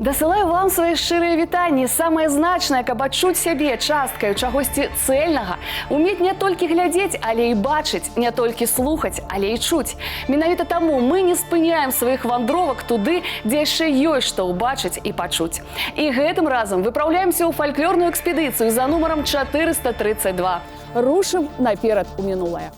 Дасылаю вам свои шчырыя вітанні. Самае значнае, каб адчуць сябе часткаю чагосьці цэльнага, умець не толькі глядзець, але і бачыць, не толькі слухаць, але і чуць. Менавіта таму мы не спыняем сваіх вандровак туды, дзе яшчэ ёсць што ўбачыць і пачуць. І гэтым разам выпраўляемся ў фальклорную экспедыцыю за нумарам 432. Рушым наперад у мінулае.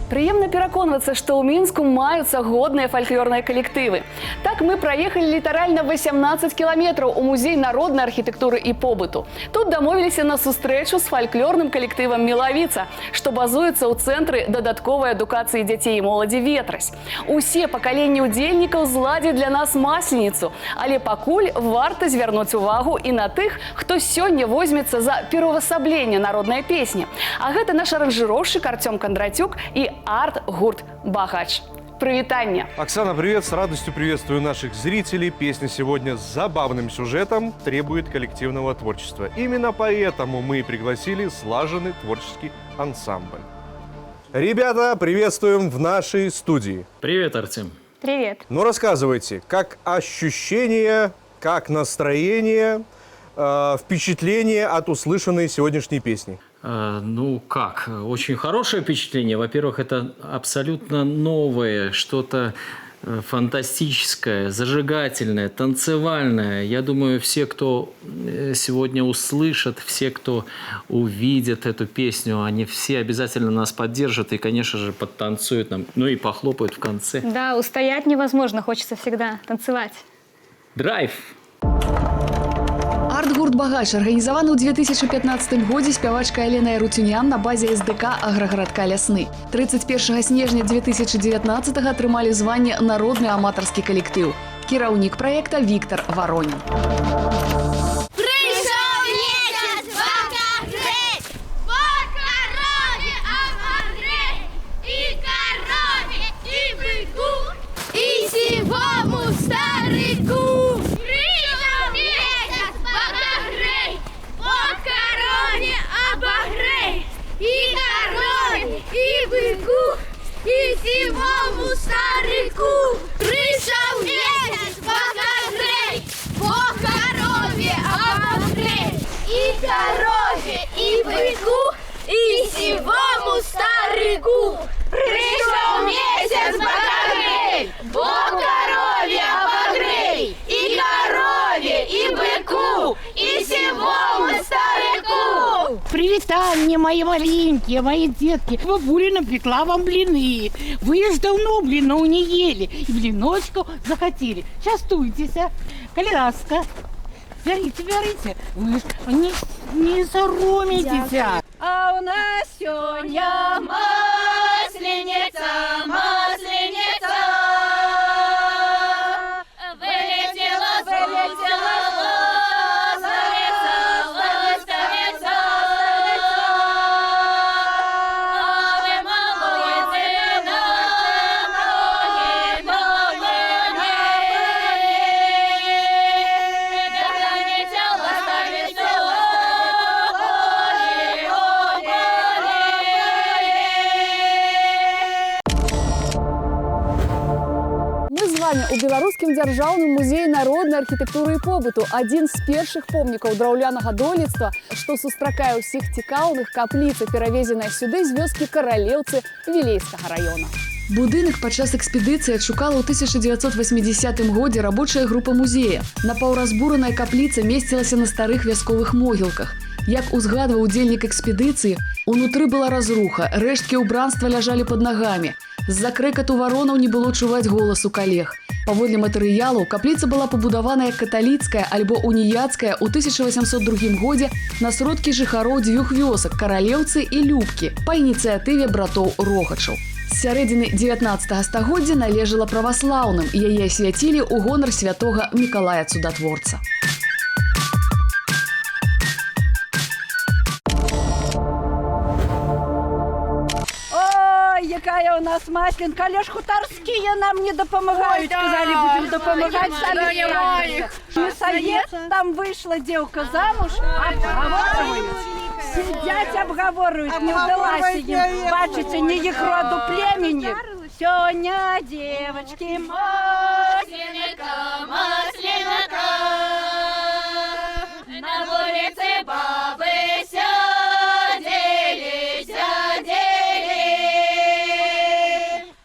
Прыемна пераконвацца, што ў Мінску маюцца годныя фальклорныя калектывы. Так мы праехалі літаральна 18 кіламетраў у музей народнай архітэктуры і побыту. Тут дамовіліся на сустрэчу з фальклорным калектывам «Мілавіца», што базуецца ў цэнтры дадатковай адукацыі дзяцей і моладзі «Ветразь». Усе пакаленні ўдзельнікаў зладзяць для нас масленіцу, але пакуль варта звярнуць увагу і на тых, хто сёння возьмецца за пераўвасабленне народнай песні. А гэта наш аранжыроўшчык Артём Кондратюк і арт-гурт «Багач». Привитание. Оксана, привет. С радостью приветствую наших зрителей. Песня сегодня с забавным сюжетом требует коллективного творчества. Именно поэтому мы пригласили слаженный творческий ансамбль. Ребята, приветствуем в нашей студии. Привет, Артем. Привет. Ну, рассказывайте, как ощущения, как настроение, впечатление от услышанной сегодняшней песни? Ну как, очень хорошее впечатление. Во-первых, это абсолютно новое, что-то фантастическое, зажигательное, танцевальное. Я думаю, все, кто сегодня услышат, все, кто увидит эту песню, они все обязательно нас поддержат и, конечно же, подтанцуют нам, ну и похлопают в конце. Да, устоять невозможно, хочется всегда танцевать. Драйв! Арт-гурт «Багач» арганізаваны ў 2015 годзе спявачкай Аленай Рутюнян на базе СДК аграгарадка Лясны. 31 снежня 2019 атрымалі званне «Народны аматарскі калектыў». Кіраўнік праекта Віктор Воронін. И зимому старику пришел месяц, покажи, по корове обогрей. И корове, и быку, и зимому старику пришел месяц, покажи, по корове обогрей. И корове, и быку, и зимому старику. Привитание, мои маленькие, мои детки. Бабуля напекла вам блины. Вы ж давно блинов не ели. И блиночков захотели. Частуйтесь, коляска. Берите, берите. Вы ж не соромитесь. А у нас сегодня масленица, масленица. Вылетела, вылетела. У беларускім дзяржаўным музеі народнай архітэктуры і побыту адзін з першых помнікаў драўлянага дойлідства, што сустракае ўсіх цікаўных, капліца, перавезеная сюды з вёскі Каралеўцы Вілейскага раёна. Будынак падчас экспедыцыі адшукала ў 1980 годзе рабочая група музея. Напаўразбураная капліца месцілася на старых вясковых могілках. Як узгадваў удзельнік экспедыцыі, унутры была разруха, рэшткі ўбранства ляжалі пад нагамі. З-за крэкату варонаў не было чуваць голасу калег. Паводле матэрыялаў, капліца была пабудавана як каталіцкая альбо уніяцкая ў 1802 годзе на сродкі жыхароў дзвюх вёсак Каралеўцы і Любкі па ініцыятыве братоў Рогачаў. З сярэдзіны 19 стагоддзя належала праваслаўным, яе асвяцілі ў гонар святога Мікалая Цудатворца. Ой, якая у нас масленка, але ж хутарскія нам не дапамагаюць. Сказалі, будем дапамагаць, самі справимся. Мясаед, там выйшла дзеўка замуж, обгаворваюць. Сидять, обгаворваюць, не ўдалася ім. Бачыце, не іх роду племені. Сёння, девочки, Масленка, масленка, на вулице бабы сядели, сядели,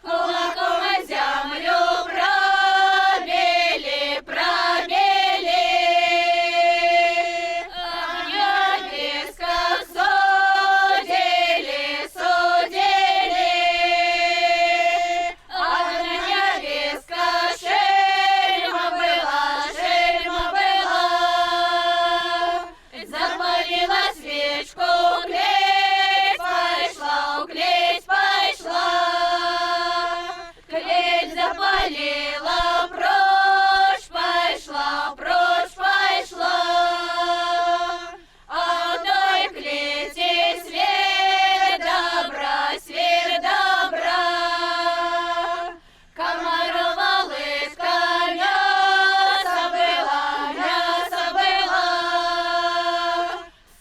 кулаком землю пробили, пробили, а невестка судили, судили, а невестка шельма была, шельма была. Запалила свечку, клеить пошла, клеить пошла. Клеить запалила, прочь пошла, прочь пошла. А в той клети свет добра, свет добра. Комарова лыска, мясо было, мясо было.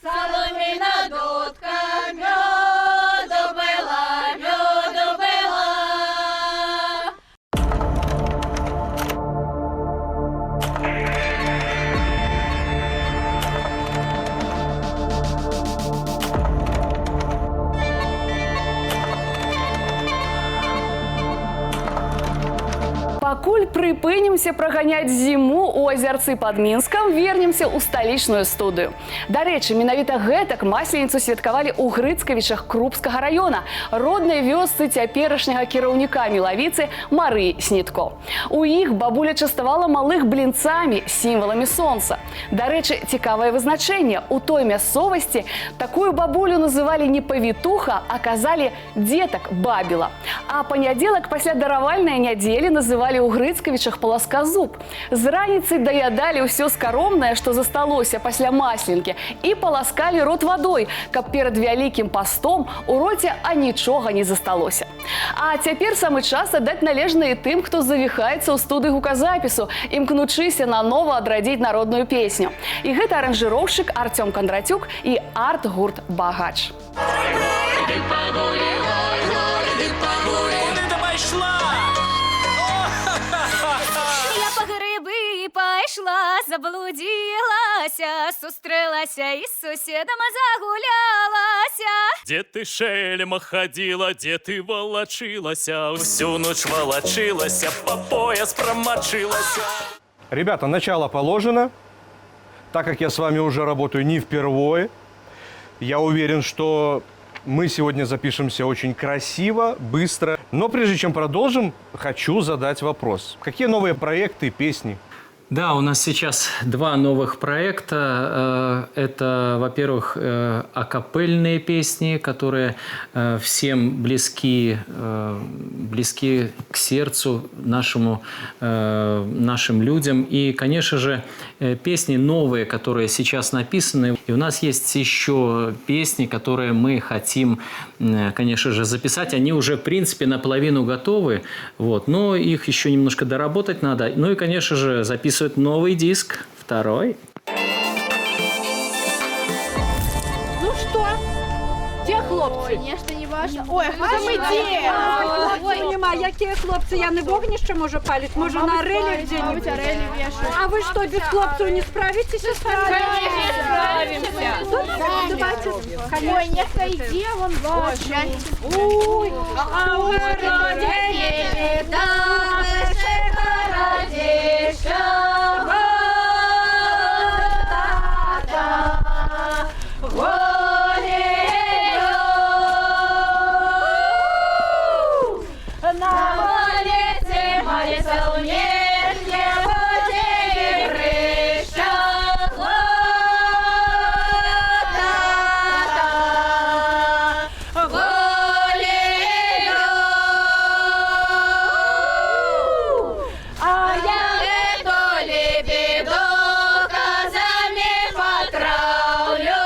Соломина дудка, меду было, меду было. Пакуль прыпынімся праганяць зіму ў азярцы пад Мінскам, вернемся ў сталічную студыю. Дарэчы, менавіта гэтак масленіцу святкавалі ў Грыцкавічах Крупскага раёна, роднай вёсцы цяперашняга кіраўніка Мілавіцы Марыі Снітко. У іх бабуля частавала малых блінцамі, сімваламі сонца. Дарэчы, цікавае вызначэнне. У той мясцовасці такую бабулю называлі не павітуха, а казалі дзетак бабіла. А панядзелак пасля даравальнай нядзелі называлі ў Грыцкавічах паласказуб. З раніцы даядалі ўсё скаромнае, што засталося пасля масленкі, і паласкалі рот вадой, каб перад вялікім пастом у роце анічога не засталося. А цяпер самы час аддаць належнае тым, хто завіхаецца ў студыі гуказапісу, імкнучыся нанова адрадзіць народную песню. І гэта аранжыроўшчык Артём Кондратюк і арт-гурт «Багач». Я по грибы пошла, заблудилась, сустрелась и с соседом загулялась. Где ты, шельма, ходила, где ты волочилась, всю ночь волочилась, по пояс промочилась. Ребята, начало положено. Так как я с вами уже работаю не впервые, я уверен, что мы сегодня запишемся очень красиво, быстро. Но прежде чем продолжим, хочу задать вопрос. Какие новые проекты, песни? Да, у нас сейчас два новых проекта. Это, во-первых, акапельные песни, которые всем близки к сердцу нашим людям. И, конечно же, песни новые, которые сейчас написаны. И у нас есть еще песни, которые мы хотим, конечно же, записать. Они уже, в принципе, наполовину готовы, вот, но их еще немножко доработать надо. Ну и, конечно же, записывать новый диск, второй. Ну что, тех хлопці? Конечно, не важно. Ой, куда мы идем? Ой, нема, які хлопці? Я не вогнище може палить, може на орелі где-нибудь? А ви що, без хлопців не справитесь? Справимся. Давайте. Ой, нет, иди, вон бачу. Ой, А у родине там лише городище, на вулиці море солнечне, воді грища, а я то лебеду казами потравлю.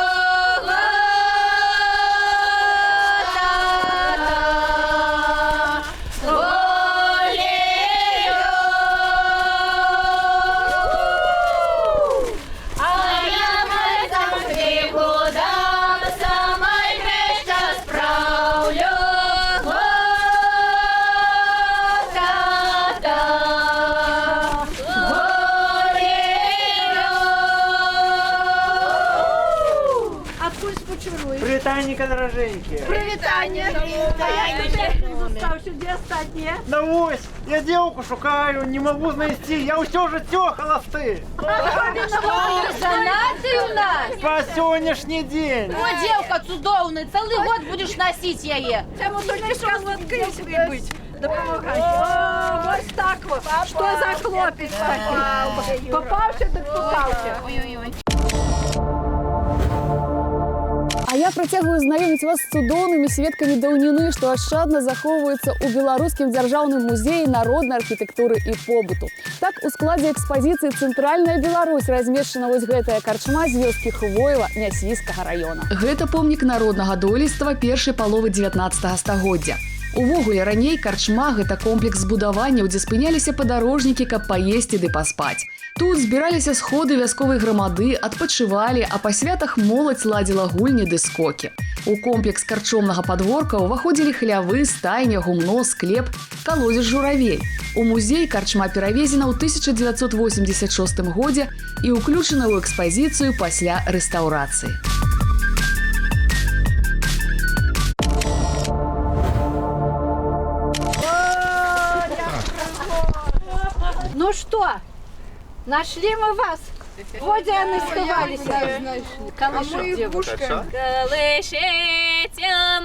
Привітанника, дороженькі. привітання. Заставши, де остатнє? Да ось, я девку шукаю, не могу знайти, я все життя холостий. Женатый у нас. По сьогоднішній день. О, девка цудовная, целый год будешь носить яе. Цьому тільки що сладкий собі бить. Допомагай. О, ось так от. Що за хлопець такий? Попався, так попався. А я працягваю знаёміць вас з цудоўнымі сведкамі даўніны, што ашчадна захоўваюцца ў беларускім дзяржаўным музеі народнай архітэктуры і побыту. Так, у складзе экспазіцыі «Цэнтральная Беларусь» размешчана вось гэтая карчма з вёскі Хвойла Нясвійскага раёна. Гэта помнік народнага дойлідства першай паловы 19 стагоддзя. Увогуле, раней карчма – гэта комплекс збудаванняў, дзе спыняліся падарожнікі, каб паесці ды паспаць. Тут збіраліся сходы вясковай грамады, адпачывалі, а па святах моладзь ладзіла гульні ды скокі. У комплекс карчомнага падворка ўваходзілі хлявы, стайня, гумно, склеп, калодзеж журавель. У музей карчма перавезена ў 1986 годзе і ўключана ў экспазіцыю пасля рэстаўрацыі. Ну что, нашли мы вас? Вот где они сховались. Колышек, девушка. Колышеться,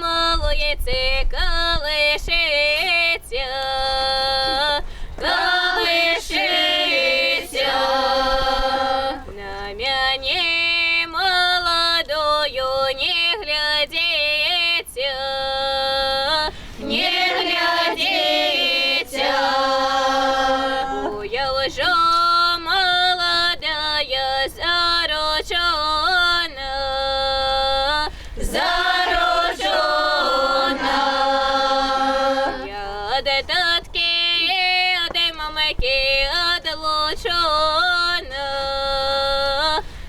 малується, колышеться, колышеться. На мяне молодою не глядеться, не глядеться. Я уже молодая, заручена, заручена. Я от татки, от мамки отлучена,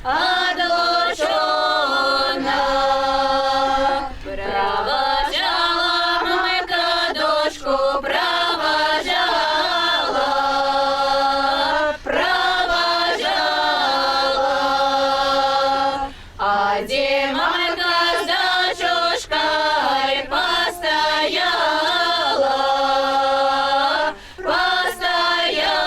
отлучена. Провожала мамка дочку, провожала, провожала. А где мамка с дочушкой постояла, постояла.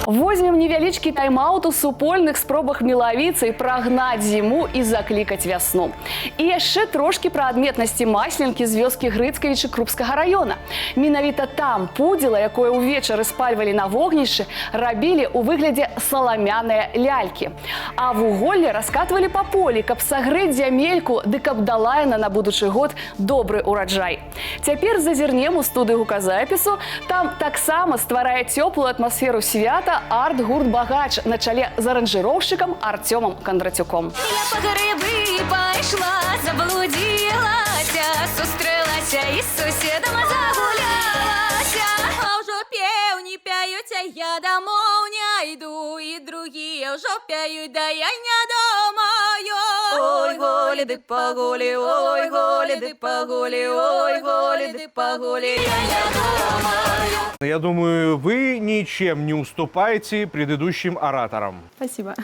Возьмем невялічкі тайм-аут у супольных спробах мілавіцай прагнаць зіму і заклікаць вясну. І яшчэ трошкі пра адметнасці масленкі з вёскі Грыцкавічы Крупскага раёна. Менавіта там пудзіла, якое ўвечары спальвалі на вогнішчы, рабілі ў выглядзе саламяныя лялькі. А вуголле раскатвалі па полі, каб сагрэць зямельку, ды каб дала яна на будучы год добры ўраджай. Цяпер зазірнем у студыю гуказапісу. Там таксама стварае цёплую атмасферу свята арт-гурт «Багач» на чале з аранжировщиком Артемом Кондратюком. Я по гриби пайшла, заблудилася, сустрілася із сусідом загулялася. А вже певні п'ються, я домов не йду, і другі вже п'ють, да я не думаю. Ой, голіди погулі, ой, голіди погулі, ой, голіди погулі, я не думаю. Я думаю, вы ничем не уступаете предыдущим ораторам. Спасибо.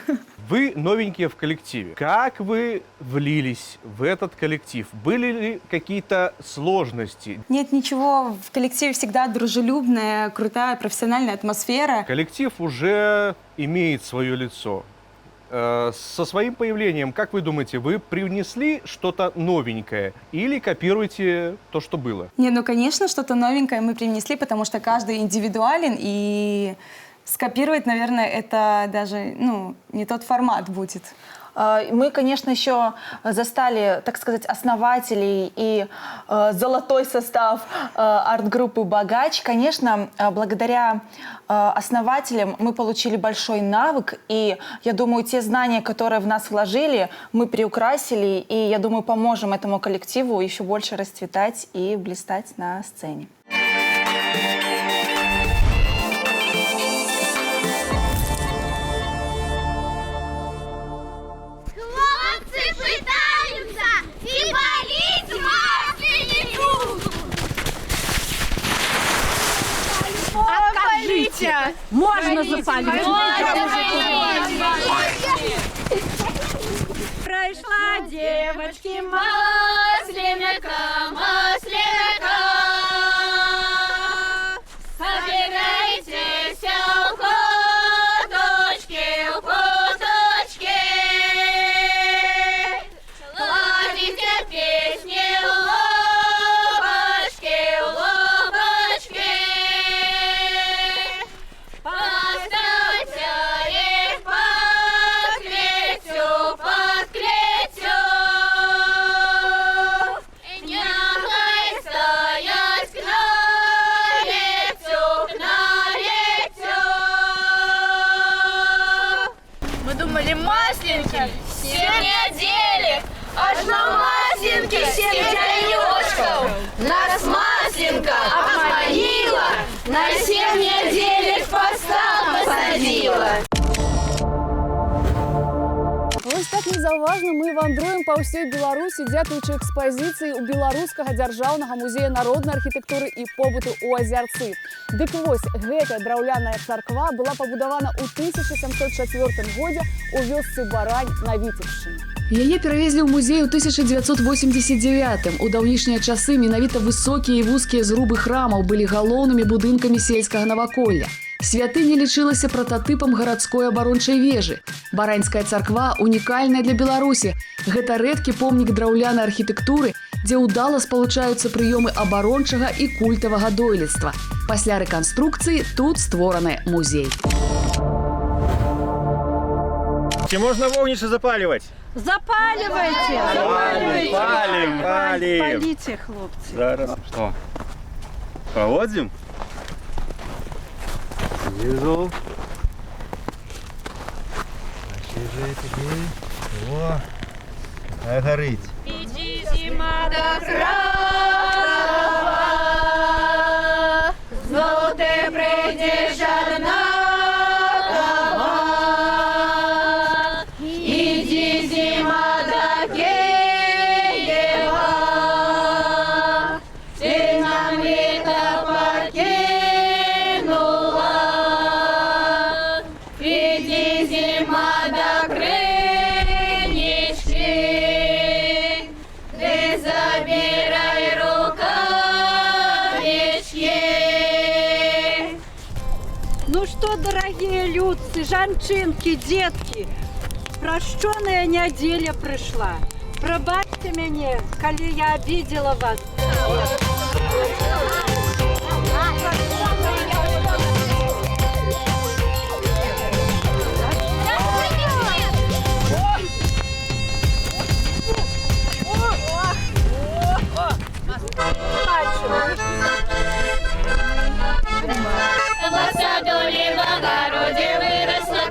Вы новенькие в коллективе. Как вы влились в этот коллектив? Были ли какие-то сложности? Нет ничего, в коллективе всегда дружелюбная, крутая, профессиональная атмосфера. Коллектив уже имеет свое лицо. Со своим появлением, как вы думаете, вы привнесли что-то новенькое или копируете то, что было? Не, ну, конечно, что-то новенькое мы привнесли, потому что каждый индивидуален, и скопировать, наверное, это даже, ну, не тот формат будет. Мы, конечно, еще застали, так сказать, основателей и золотой состав арт-группы «Багач». Конечно, благодаря основателям мы получили большой навык, и я думаю, те знания, которые в нас вложили, мы приукрасили, и я думаю, поможем этому коллективу еще больше расцветать и блистать на сцене. Откажите! Можно запалить. Пройшла девочки масленка, масленка. Собирайтесь в куточки, в куточки. Ладите песни лобочки, лобочки. Поставьте их под клетью, под клетью. Нехай стоять к налетью. Мы думали, масленки 7 неделек, аж на масленке 7 денечков. Нас масленка обманила, на 7 неделек постав посадила. Вось так незаўважна мы вандруем па ўсёй Беларусі, дзякуючы экспазіцыі ў беларускага дзяржаўнага музея народнай архітэктуры і побыту ў Азярцы. Дык вось, гэтая драўляная царква была пабудавана ў 1704 годзе ў вёсцы Барань на Віцебшчыне. Яе перавезлі ў музей у 1989. У даўнішнія часы менавіта высокія і вузкія зрубы храмаў былі галоўнымі будынкамі сельскага наваколля. Святыня лічылася прататыпам гарадской абарончай вежы. Бараньская царква унікальная для Беларусі. Гэта рэдкі помнік драўлянай архітэктуры, дзе ўдала спалучаюцца прыёмы абарончага і культавага дойлідства. Пасля рэканструкцыі тут створаны музей. Чи можна вогнище запалювати? Запаливайте! Палим! Палите, хлопцы. Зараз. Що? Проводим? Внизу. Ще же тобі. О, хай горить. Иди, зима, до края, знов ти прийдеш однаково. Иди, зима, до Киева, ты нам лето покинула. Иди, зима, до Кринички, ты забирай рукавички. Ну что, дорогие людцы, жанчынки, детки, прощёная неделя пришла. Пробачьте меня, коли я обидела вас. В саду ли в огороде выросла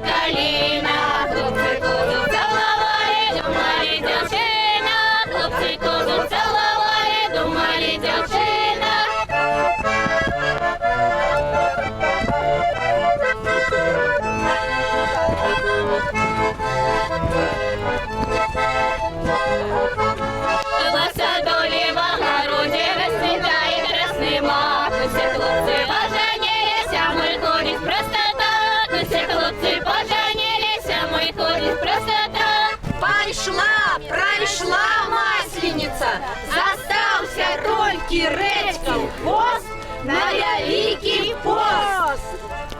носа, застался толькі рэчкаў хвост на вялікі пост.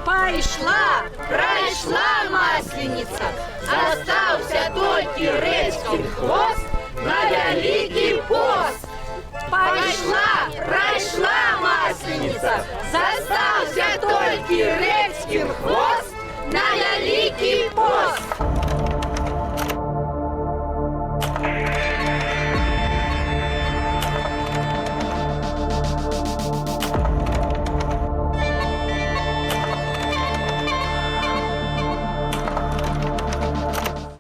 Пайшла, прайшла масленіца, застаўся толькі рэчкін хвост на вялікі пост. Пайшла, прайшла масленіца, застаўся толькі рэчкін хвост на вялікі пост.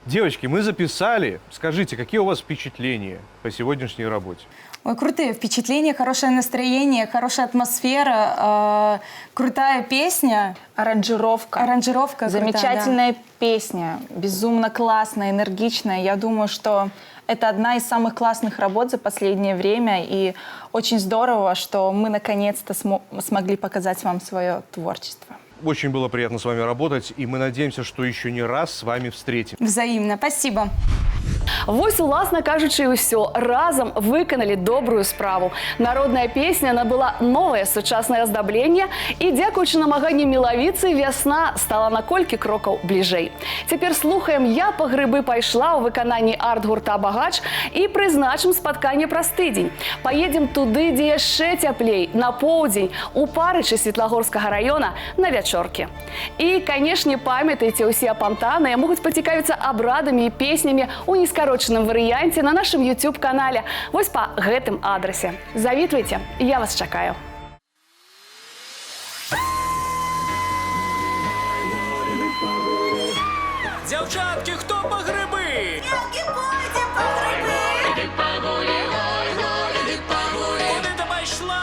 Девочки, мы записали. Скажите, какие у вас впечатления по сегодняшней работе? Ой, крутые впечатления, хорошее настроение, хорошая атмосфера, крутая песня. Аранжировка. Аранжировка крутая, Замечательная песня, безумно классная, энергичная. Я думаю, что это одна из самых классных работ за последнее время. И очень здорово, что мы наконец-то смогли показать вам свое творчество. Очень было приятно с вами работать, и мы надеемся, что еще не раз с вами встретимся. Взаимно. Спасибо. Вось, уласна кажучы, і ўсё. Разам выканалі добрую справу. Народная песня набыла новае сучаснае аздабленне, і дзякуючы намаганню мелавіцы вясна стала на колькі крокаў бліжэй. Цяпер слухаем «Я па грыбы пайшла» ў выкананні арт-гурта «Багач» і прызначым спатканне праз тыдзень. Паедзем туды, дзе яшчэ цяплей, на поўдзень, у Парычы Светлагорскага раёна на вячоркі. І, канешне, памятайце, усе апантаныя могуць пацікавіцца абрадамі і песнямі ў нескарочаным варыянце на нашым YouTube-канале. Вось па гэтым адрасе. Завітвайце, я вас чакаю. Дзяўчаткі, хто па грыбы? Елки, пойдем по грибы. Иди погули, ой, ой, иди погули. Куди ти пайшла?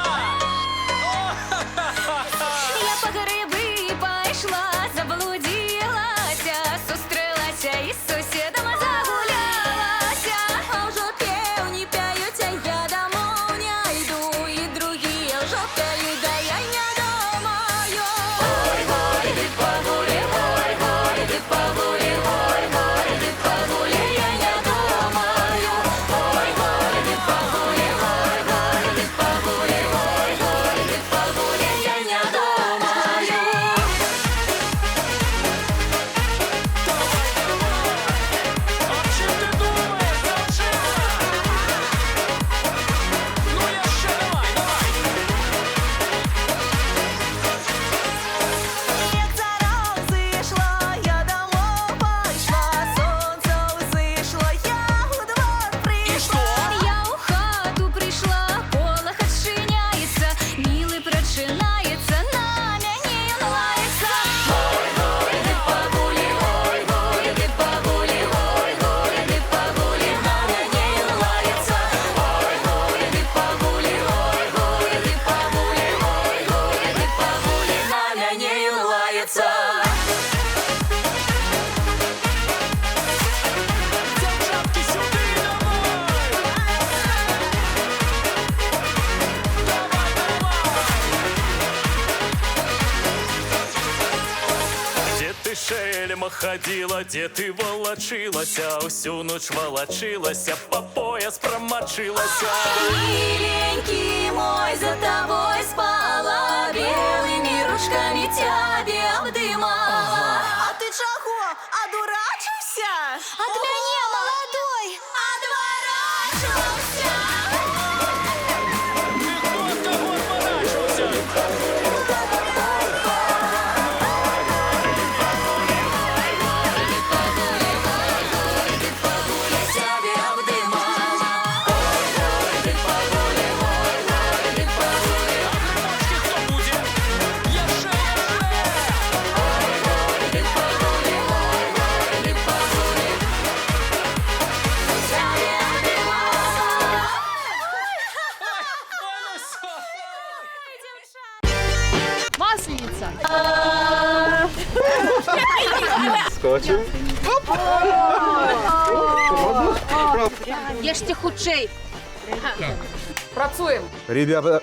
Я по грибы пайшла, заблудилася, сустрэлася і з суседам загулялася. А ўжо пеўні пяюць, а я дамоў не іду, і другія ўжо пяюць, да я не думаю. Ой, ой, иди погули, ой, ой, иди погули, ой, ой, иди погули, я не думаю. Ой, ой, иди погули, ой, ой, иди погули, ой, ой, иди погули, я не думаю. А чим ти думаєш, дзяўчина? Ну яшчэ давай, давай. Як зара зійшла, я домой пайшла, сонце зійшло, я у двор прийшла. Я у хату прийшла, полах адчиняється, мілий прачинається, на мяне ён лаецца. Ой, ой, іди пагулі, ой, ой, іди пагулі, ой, ой, іди пагулі, на мяне ён лаецца. Ой, ой, іди пагулі, ой, ой, іди пагулі, ой, ой, іди пагулі, на мяне ён лаецца. Дзяўчаткі, сюди давай. Давай, давай. Где ты, шельма, ходила, где ты волочилася, усю ночь волочилася, по пояс промочилася. Миленький мой, за тобой спала, белыми ручками тебе обдымала. А ты чего, одурачился? От меня, молодой, отворачивался. Ніхто з кого отворачився. Тебе обдымала. Ой, ой, иди погули, ой, ой, иди погули. Грибочки хто буде? Яшчэ, яшчэ. Ой, ой, иди погули, ой, ой, иди погули. Тебе обдымала. Масленица! Скотчем. Ешьте худшей. Працуем! Ребята,